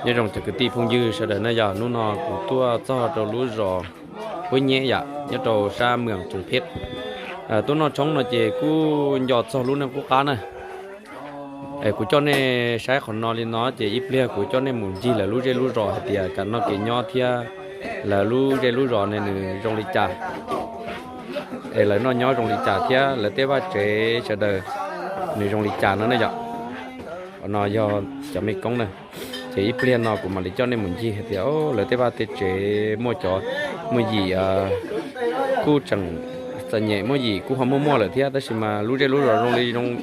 nhớ trong cái tí phong dư sau đó nó giờ nó nọ của tua cho trâu lúa rò với nhẹ dạ nhớ trâu sa mường trồng phết tôi nó trong nó chỉ cú giọt cho lúa nó cú cá này cú cho nên sai còn nó lên nó chỉ ít lia cú cho nên muốn gì là lúa rò thì cả nó cái nho thia là lúa rò này nữa trong lịch trà là nó nho trong lịch trà thia là tế ba chế sau đó nữa trong lịch trà nó dạ nó do cho mấy công này chỉ ít liền nó cũng mà để cho nên muốn gì thì là tế ba tế chế mua cho mua gì cú chẳng nhẹ mua gì cú không mua là thế đó chỉ mà lú rồi trong đi trong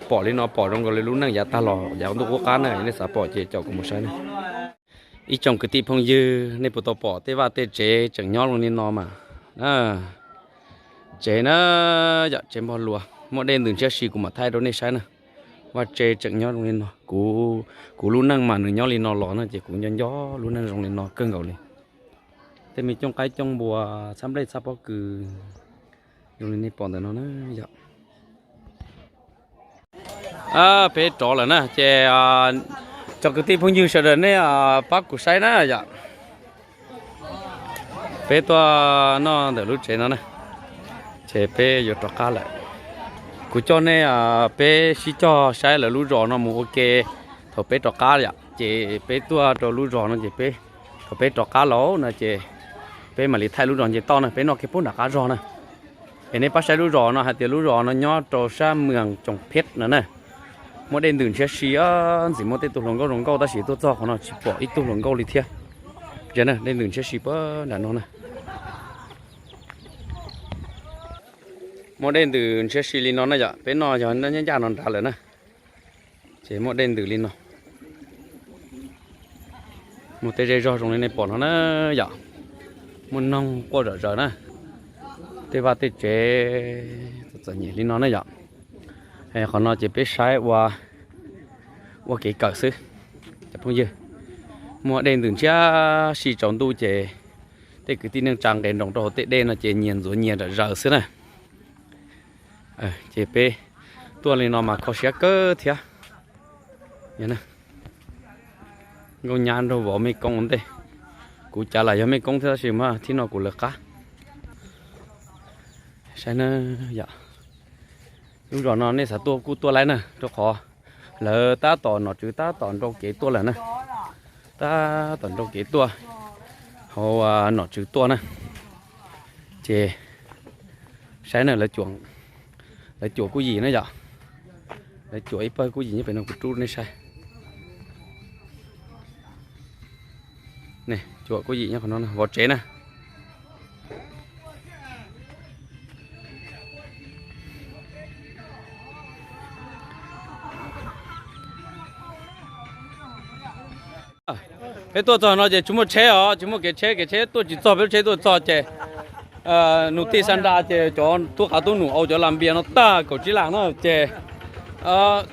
bỏ lên nó bỏ trong cái lú năng giá ta lò giá ông tôi có cá này nên sẽ bỏ chế cho cũng một sai này ít trong cái tiệm phong dư nên bộ bỏ tế ba tế chế chẳng nhót luôn nên nó mà chế nó dạ chế bao lúa mỗi đêm từng chiếc xì cũng mà thay đó nên sai nè và chế chẳng nhót luôn nên nó cú lú năng mà nhót lên nó lò nó chỉ cũng nhót gió lú năng trong lên nó cơn gầu lên thế mình trong cái trong bùa sắm đây sắp có cứ dùng này bỏ nó dạ bé trọ là nè chè cho cái tí phong dư sợ đến này bác của sai nè dạ bé to nó để lúc chè nó nè chè bé giờ trọ cá lại của cho này bé xí cho sai là lúc rò nó mua ok thầu bé trọ cá dạ chè bé tua trọ lúc rò nó chè bé thầu bé trọ cá lẩu nè chè bé mà lấy thay lúc rò chè to nè bé nó cái phun đã cá rò nè này bác sai lúa rò nó hạt tiền lúa rò nó nhỏ trâu sa mường trồng phết nữa nè mỗi đêm đường xe xí chỉ mỗi tết tụ lồng câu ta chỉ tụ cho nó chỉ bỏ ít tụ lồng câu đi theo giờ nè đêm đường xe xí bơ là nó nè mỗi đêm đường xe xí lên nó nè dạ bên nó giờ nó nhảy ra nó raเลยnè chỉ mỗi đêm đường lên nó một tết rơi rò trong này bỏ nó nè dạ một nông qua rồi nè tế ba tế chế tự nhiên đi nó này vậy, hay còn nó chỉ biết sai qua cái cỡ xứ, chả không gì, mua đèn từng chia xì tròn tu chế, thế cứ tin rằng trăng đèn đồng trò tệ đèn là chế nhiệt rồi nhiệt rỡ xứ này, chế pe, tua lên nó mà có xe cơ thiệt, vậy nè, ngô nhàn đâu bỏ mấy công thế, cụ trả lại cho mấy công thế gì mà thì nó cũng lực cá. Sai nó dạ lúc đó nó nên sẽ tua lại nè cho khó lỡ ta tòn nó chứ ta tòn trong kế tua là nè ta tòn trong kế tua họ nó chứ tua nè chè sai này là chuộng cái gì nữa dạ là chuộng ít cái gì như vậy nó chút này sai này chuộng cái gì nhá còn nó vỏ chế nè cái tôi cho nó chỉ chúng một chế chúng một cái chế tôi chỉ cho biết chế tôi cho chế nụ tì san đa chế cho tôi cả tôi nụ âu cho làm biển nó ta cầu chỉ làng nó chế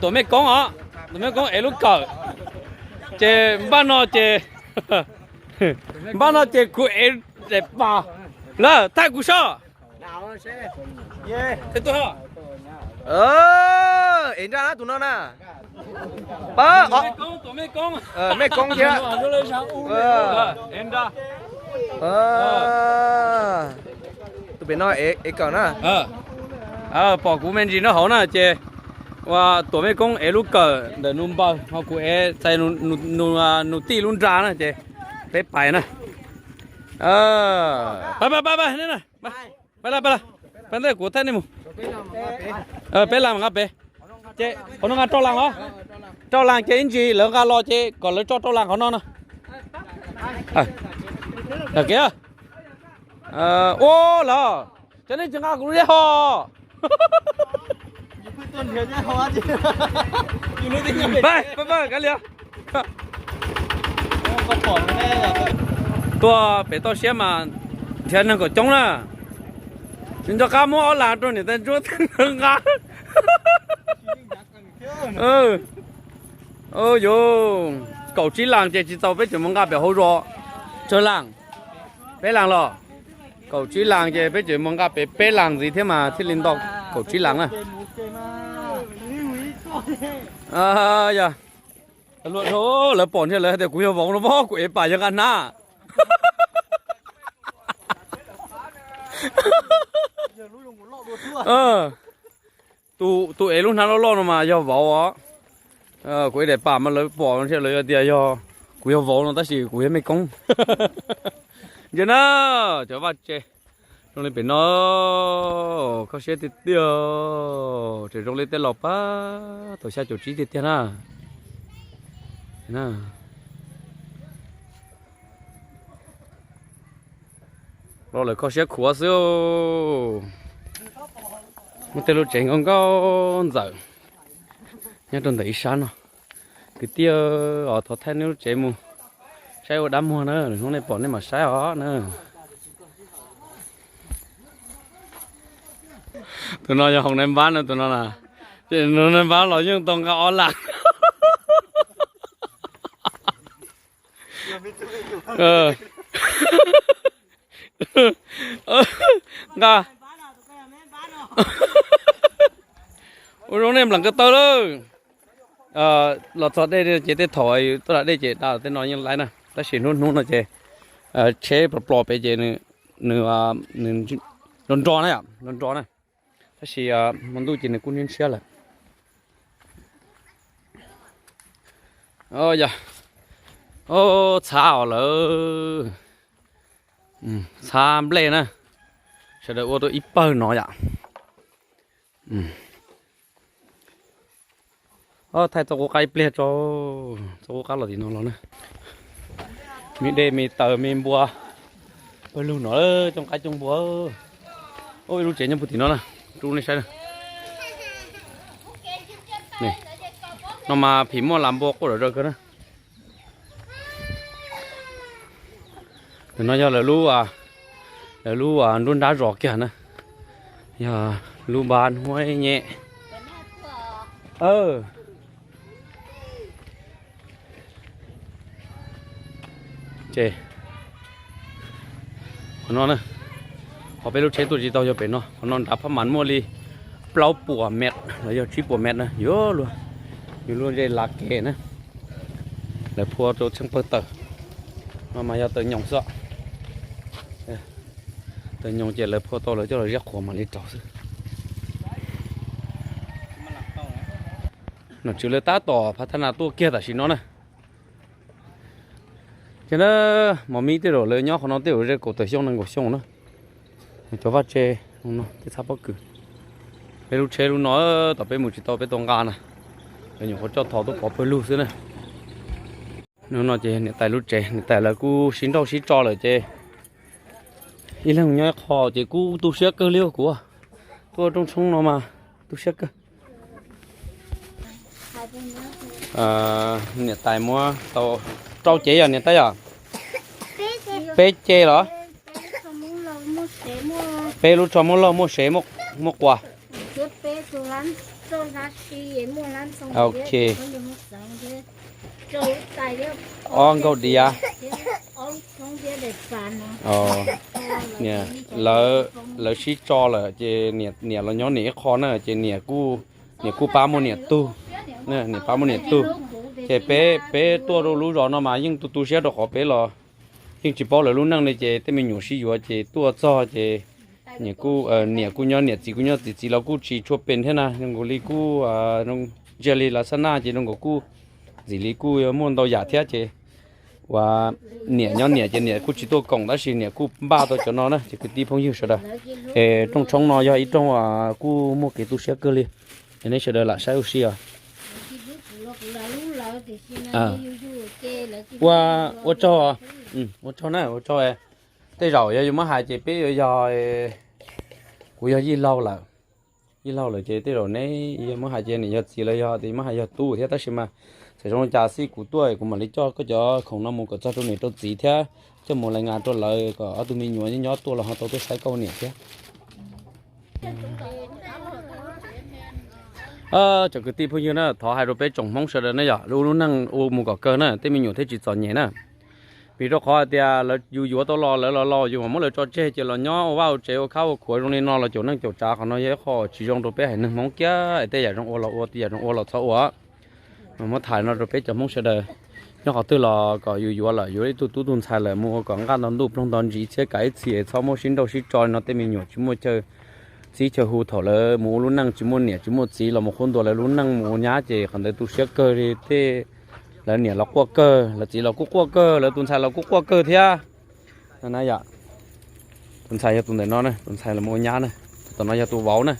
tôi mấy con ấy lúc cỡ chế ban nó chế cụ ấy để bà là thay cụ sao thế tôi hả em ra tụi nó nè ba mấy con mấy con kia em ra tụi bên nó ấy còn nè bỏ cú men gì nó hổ nè chị và tụi mấy con ấy lúc cờ để nung bao họ cụ ấy xây nung tì luôn ra nè chị bé bài nè ba đây nè ba đây của thân đi mu bé làm ngáp bé chế còn nó ngắt trâu làng đó trâu làng chế anh chị lỡ gà lo chế còn lỡ cho trâu làngของnó nè là kia ô là cho nên chúng ta cũng đi ho ba cái liều tua bé to xe mà thiên năng của chúng nè chúng cho cá mua làm rồi người ta chúa thằng gà ôi yo cậu chỉ làng chỉ tàu biết chuyện mong gặp biểu hậu rồi chơi làng bé làng rồi cậu chỉ làng chỉ biết chuyện mong gặp bé làng gì thế mà thì linh động cậu chỉ làng à dạ ตำรวจโธ่แล้วป่นเท่าเลยแต่กูจะบอกนะพ่อกูเอป่ายังกันหน้าตูเอลูกนั้นเราล่อมา要跑啊กูได้ป่ามันเลยป่มันเท่าเลยเดียวกูจะบอกนะแต่是กูยังไม่กงเดี๋ยวนะจะว่าเจตรงนี้เป็นน้อเขาเสียติดเดียวจะตรงนี้เต้นหลบป้าตัวชาจุดจีติดเดียวนะรอเลยเขาเสียขัวซิโอมันเต้นรถเจ๋งของเขาจังยังโดนตีซ้ำเนาะคือเตี้ยทอดแทนนี่รถเจ๋งมั้งใช้ว่าดำหัวเนอะตรงนี้ปอนนี่มาใช้อ๋อเนอะtụi nó giờ không đem bán nữa tụi nó là chỉ nó đem bán là nhưng tông cao lạc nga ôi nó đem lần cái tơ đó lọt sọt đây chỉ để thổi tôi đã đây chỉ đào tên nói như lại nè ta chỉ nôn là chỉ chế bọtไปchỉ nửa nôn tròn này à nôn tròn nàyถ้าเชียมันดูจีนกุ้งยินเชียแหละอย่าช้าเลยช้าเปล่นะเสด็จว่าตัวอีเปิลน้อยอ่ะไทยตัวไก่เปลี่ยนตัวไก่หล่อดีน้องเรานะมีเดมีเตอมีบัวไปลูกหน่อยจงไก่จงบัวโอ้ยลูกเจ๋งยังพูดถึงน้องนะดูนี่ใช่ไหมนี่น้องมาผีมัวลำบกก็เรื่อยๆกันนะแต่น้องอยากเลยรู้รุ่นดาจอกแก่นะอยากรู้บานห้วยแง่เจคนน้องนะพอไปรู้เช็ดตัวจีตอจะเป็นเนาะคนนอนดับพมันมัวลีเปล่าปัวเม็ดแล้วจะชิปัวเม็ดนะเยอะเลยอยู่luônได้ลักเกนะแล้วพวกตัวช่างเปิดเตอมาจะเตอหยองซะเตอหยองเจเลยพวกตัวเลยจะเรียกขวมาลีจ่อซึหนูชื่อเลยตาต่อพัฒนาตัวเกียร์แต่ชิโน่นะฉะนั้นหมอมีที่เราเลยย่อของน้องที่เราเรียกกดแต่ช่วงนั้นกดช่วงนะcho vắt chè nó cái sắp bóc cử cái lúc chè lúc nó tập bên một chỉ tao bên tông gan này cái nhiều cho thọ tôi có bên lúc xưa này nó chè này tại lúc chè này tại là cu xin đâu xin cho lại chè đi làm nhá khó chè cu tu sét cơ liêu của tôi trong sông nó mà tu sét cơ này tại mua tao trâu chè à này tại à bé chè hả bé lúc cho mua lo mua sấy mua quà ok on câu đi à nè lỡ xí cho là chị nè là nhỏ nè khó nè chị nè cu ba mua nè tu nè ba mua nè tu chị bé tua đâu lú rồi nó mà nhưng tu sẽ được khó bé là nhưng chỉ bao là lúc năng này chị tên mình nhủ xí vừa chị tua cho chị nè cu nhỏ nè chỉ là cu chỉ chua bền thế nào nhưng cô cu nông jelly là sana chị nông có cu gì lý cu muốn đâu giả thế chị và nè nhỏ nè chị nè cu chỉ tua cổng đó xí nè cu ba tôi cho nó nè chỉ cái tí phong yêu sao đó trong nó do ít trong cu mua cái tu sửa cơ li nên sẽ đợi lại sai xí à và cho này cho thế rồi giờ mà hai chị biết giờ của giờ gì lâu là chị thế rồi này giờ mà hai chị này giờ chỉ là giờ thì mà hai giờ tu thế ta xem mà sẽ trong trà xí của tôi của mà lấy cho có cho không nó một cái cho tôi này tôi chỉ thế cho một lần ngàn tôi lợi có tôi mình nhớ nhớ tôi là họ tôi sai câu này thế cho cái tiếp như nó thọ hai đôi bé trồng mong sợ đấy giờ luôn năng u một cái cơ nữa thế mình nhớ thế chỉ chọn nhẹ nè vì đó khó thì là dù tôi lo dù mà mỗi lần cho chơi chỉ là nhỏ vào chơi khao khối trong này nó là chỗ năng chỗ trà còn nó dễ khó chỉ trong đôi bé hay nâng mong kia thế giờ trong ô là ô thì giờ trong ô là sao á mà thải nó rồi bé cho mông sẽ đời nhưng họ tư là cóอยู่làอยู่ที่ตู้ตุนใช่เลยมัวก็งานตอนรูปลงตอนจีเชื่อไก่เสียชอบมัวชิ้นเราชิ้นจอยnóเต็มมีอยู่ชิ้นมัวเจอสีเชื่อหูถอดเลยมัวลุ้นนั่งชิ้นมัวเนี่ยชิ้นมัวสีเรามาคนตัวเลยลุ้นนั่งมัวย้าเจขันเดตู้เชื่อเกอร์เท่แล้วเนี่ยเรากัวเกอร์แล้วจีเรากัวเกอร์แล้วตุนใช่เรากัวเกอร์เท่านั่นนะอย่าตุนใช่ตุนไหนนอนนะตุนใช่เรามัวย้านะตอนนั้นอย่าตัวเบานะ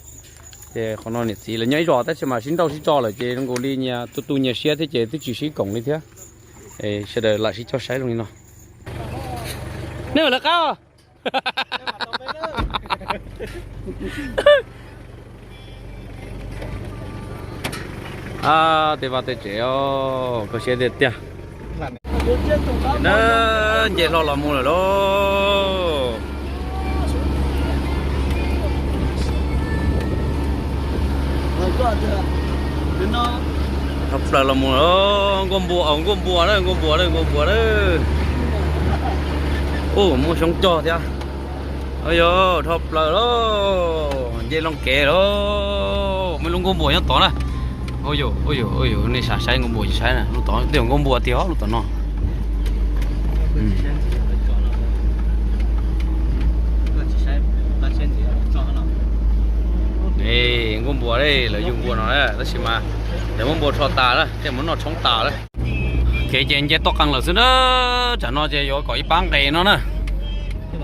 เจเขานอนเนี่ยสีแล้วย้ายรอแต่จะมาชิ้นเราชิ้นจอเลยเจต้องกูลีเนี่ยตัวเนี่ยเสียที่เจที่จีสีกล่องนี่เท่าsẽ đợi lại cho sấy luôn đi nó nếu là cao à thì vào tới chế có xe đẹp chưa nó dễ lo mua rồi đó thập là mùa đó gom bùa đấy ô mua sống cho thế ơi yo thập là đó dây long kè đó mấy lông gom bùa nhá tỏ này ôi yo này xả say gom bùa chỉ say này lúc tỏ tiền gom bùa tiêu lúc tỏ nó đây gom bùa đây là dùng bùa nó đấy đó xí mà để muốn bột cho tà đó, để muốn nó chống tà đó. Cái chuyện chế tóc căng là xứ đó, chả nói chế có cái băng cây nó nè.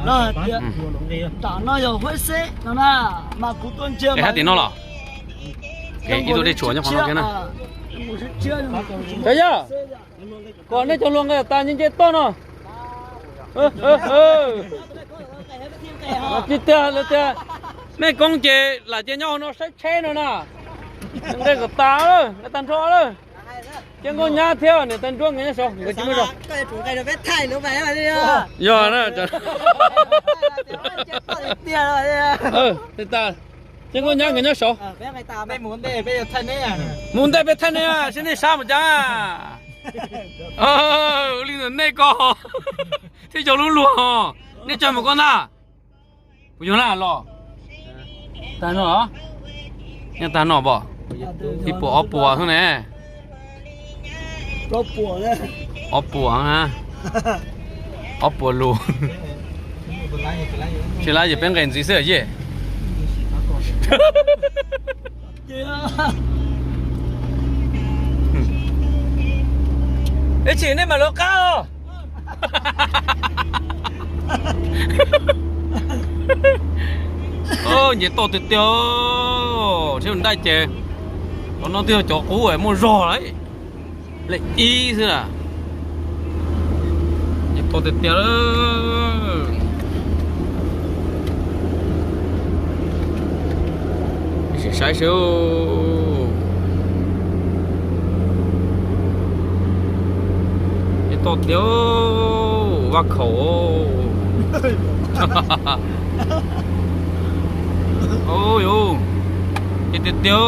Nó chả nó giờ hơi xế nó nè, mà cũng tuân chưa. Cái hát thì nó là. Cái ý tôi đi chuột nhá, khoảng nó kia nè. Thấy chưa? Còn đây cho luôn cái ta những chế to nó. Chị tê, này con chế là chế nhau nó sẽ che nó nè. Đây có tá đó, cái tàn trò đó. Chẳng có nhá theo này tàn trò nghe sao? Người chỉ mới rồi. Cái chủ cái nó vết thay nó phải mà đi. Giờ nó chả. Thế ta. Chẳng có nhá nghe sao? Bé người ta bé muốn đây bé thân đấy à. Muốn đây bé thân đấy à, xin đi sao mà chả. Linh rồi này co. Thế cháu luôn luôn. Này chơi một con à? Bây giờ là lò. Ta nó hả? Nhà ta nọ bỏ thì bỏ thôi nè bỏ ha bỏ luôn chỉ là gì bên cạnh gì sợ gì cái chuyện này mà nó cao nhiệt to tuyệt tiêu chứ không đây chè nó tiêu cho cũ ấy mua giò đấy lại y thế à nhiệt to tuyệt tiêu đó sẽ sai xíu nhiệt to tiêu vác khẩu ôi ô cái tiêu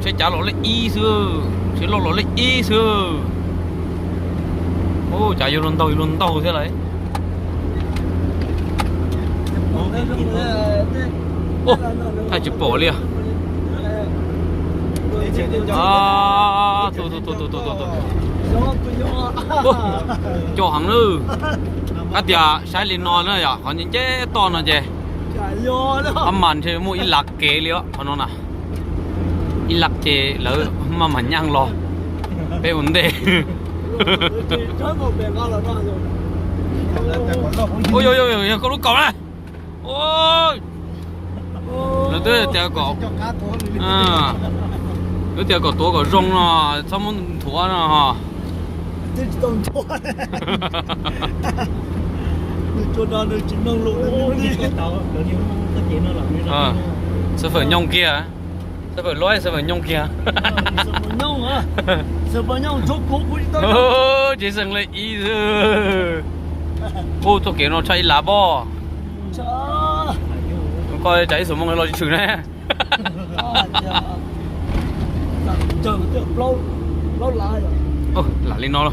sẽ trả lỗ lấy y xưa sẽ lỗ lấy y xưa ô trả vô luôn tàu thế đấy ô hai chục bỏ liền thôi cho hàng lư cái tiệt sai lên non nữa à còn những chế to nữa chứ mặn thì mua ít lạc kế liễu nó nè ít lạc chế lỡ mà mặn nhang lo bé vấn đề ôi có lúc cỏ này ôi nó tới tiệt cỏ cái tiệt cỏ to cỏ rong nó sao muốn thua nó ha cho nó được chính năng lượng đi sao phải nhông kia sao phải lối sao phải nhông kia nhông à sao phải nhông chốt cố đi tới chỉ dừng lại ý ô tôi kể nó chạy lá bò coi chạy số mong lo chữ này chờ lâu lại ô là lên nó rồi